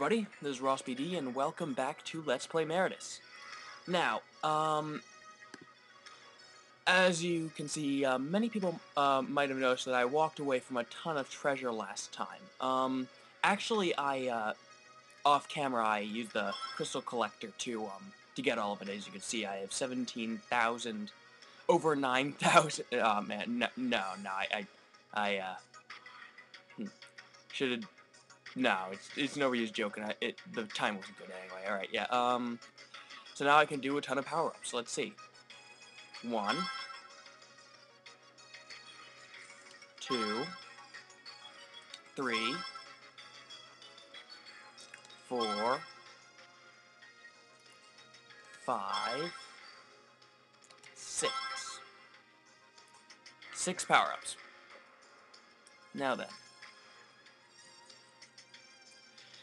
everybody, this is RaustBD, and welcome back to Let's Play Meritous. Now, as you can see, many people might have noticed that I walked away from a ton of treasure last time. Actually, off camera, I used the crystal collector to get all of it. As you can see, I have 17,000, over 9,000. Oh man, I should have. No, it's no use joking. The time wasn't good anyway. All right, yeah. So now I can do a ton of power-ups. Let's see. 1, 2, 3, 4, 5, 6. 6 power-ups. Now then.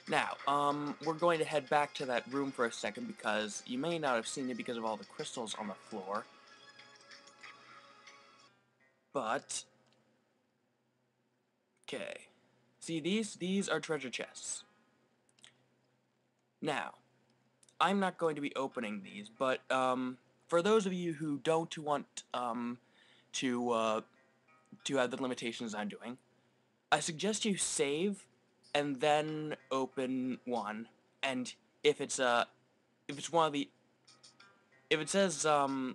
Now, we're going to head back to that room for a second because you may not have seen it because of all the crystals on the floor. But, okay. See, these are treasure chests. Now, I'm not going to be opening these, but, for those of you who don't want, to have the limitations I'm doing, I suggest you save and then open one, and if it says,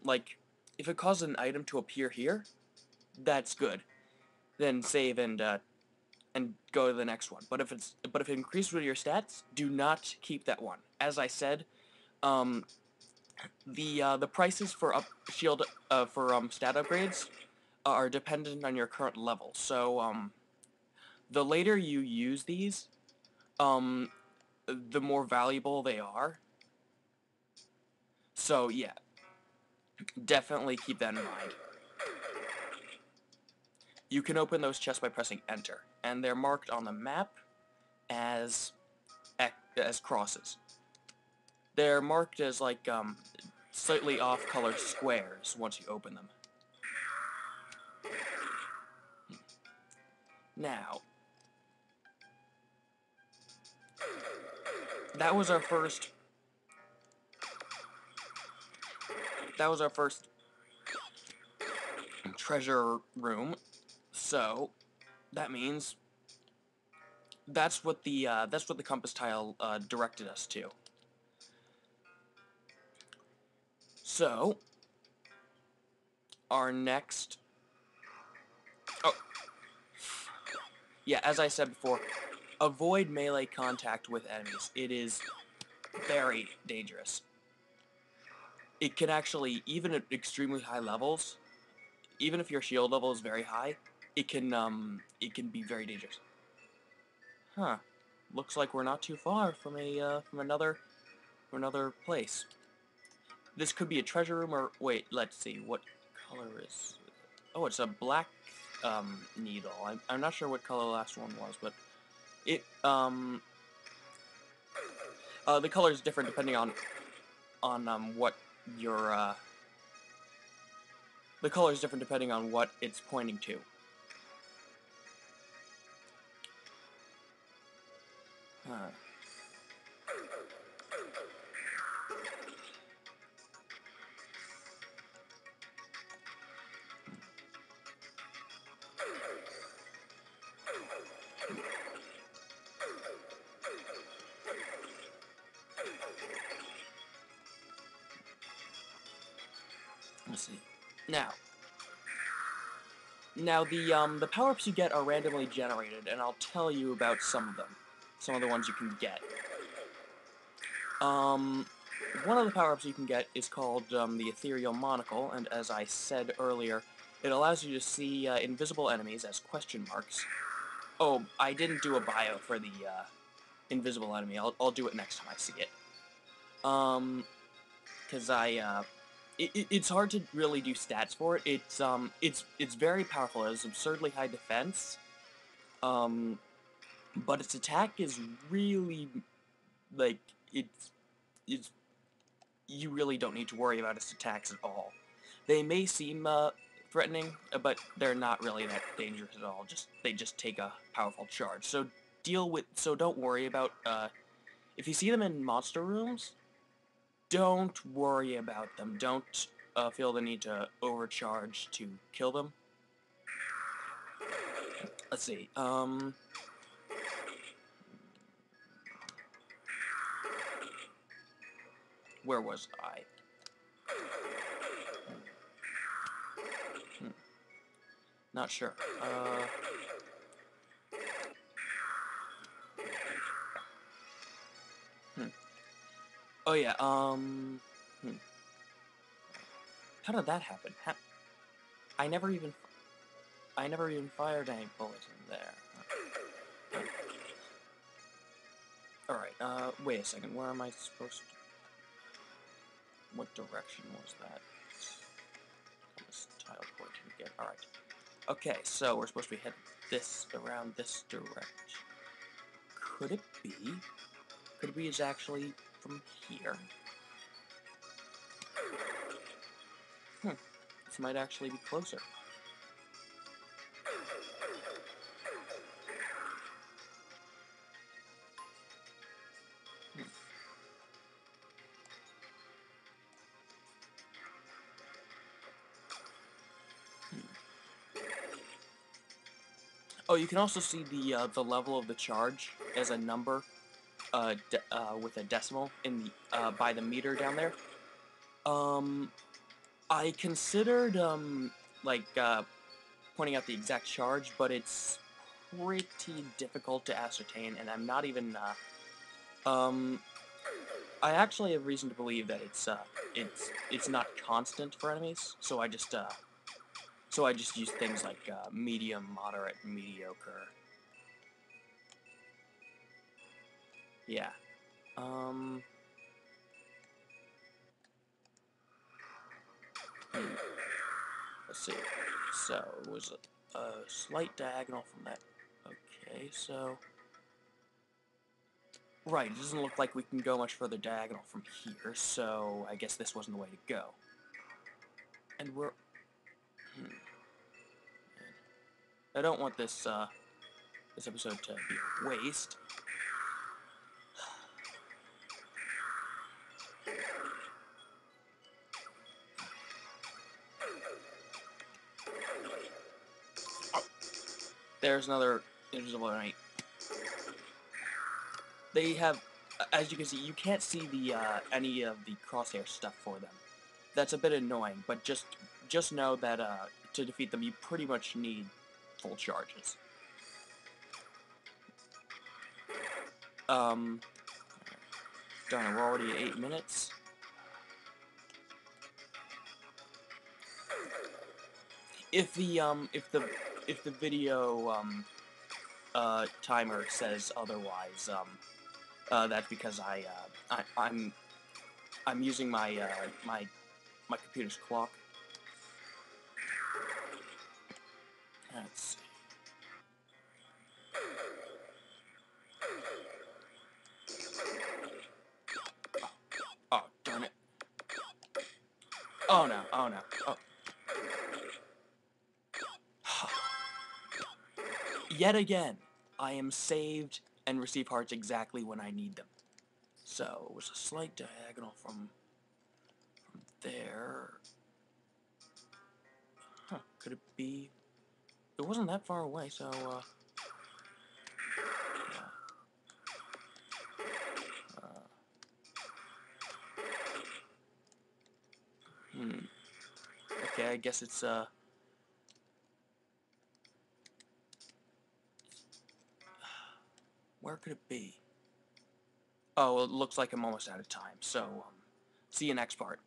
like, if it causes an item to appear here, that's good. Then save and go to the next one. But if it increases with your stats, do not keep that one. As I said, the prices for stat upgrades are dependent on your current level. So, the later you use these, the more valuable they are. So, yeah. Definitely keep that in mind. You can open those chests by pressing enter, and they're marked on the map as crosses. They're marked as, like, slightly off-color squares once you open them. Now, that was our first treasure room. So that means that's what the compass tile directed us to. So our next, yeah, as I said before, avoid melee contact with enemies. It is very dangerous. It can actually, even at extremely high levels, even if your shield level is very high, it can be very dangerous. Huh. Looks like we're not too far from another place. This could be a treasure room, or wait, let's see, what color is it? Oh, it's a black needle. I'm not sure what color the last one was, but it the color is different depending on what your the color is different depending on what it's pointing to. Huh. Let's see. Now the power-ups you get are randomly generated, and I'll tell you about some of them. Some of the ones you can get. One of the power-ups you can get is called the Ethereal Monocle, and as I said earlier, it allows you to see invisible enemies as question marks. Oh, I didn't do a bio for the invisible enemy. I'll do it next time I see it. Because it's hard to really do stats for it. It's very powerful. It has absurdly high defense. But its attack is really, like, it's you really don't need to worry about its attacks at all. They may seem threatening, but they're not really that dangerous at all. They just take a powerful charge. So don't worry about If you see them in monster rooms, don't worry about them. Don't feel the need to overcharge to kill them. Let's see. Where was I? Not sure. Oh yeah. How did that happen? I never even fired any bullets in there. All right. Wait a second. Where am I supposed to? What direction was that? This tile pointing again. All right. Okay. So we're supposed to be heading around this direction. Could it be? Could it be it's actually from here? This might actually be closer. Oh, you can also see the level of the charge as a number, with a decimal in the by the meter down there. I considered pointing out the exact charge, but it's pretty difficult to ascertain, and I'm not even I actually have reason to believe that it's not constant for enemies, so I just use things like medium, moderate, mediocre. Yeah. Let's see. So it was a slight diagonal from that. Okay, so right, it doesn't look like we can go much further diagonal from here, so I guess this wasn't the way to go. And we're... I don't want this, this episode to be a waste. Oh, there's another invisible enemy. They have, as you can see, you can't see the any of the crosshair stuff for them. That's a bit annoying, but just know that to defeat them, you pretty much need full charges. Darn it, we're already at 8 minutes. If the video timer says otherwise, that's because I'm using my my computer's clock. Let's see. Oh, darn it. Oh no, oh no. Oh. Yet again, I am saved and receive hearts exactly when I need them. So, it was a slight diagonal from there. Huh, could it be? It wasn't that far away, so, okay, I guess it's, where could it be? Oh, well, it looks like I'm almost out of time, so, see you next part.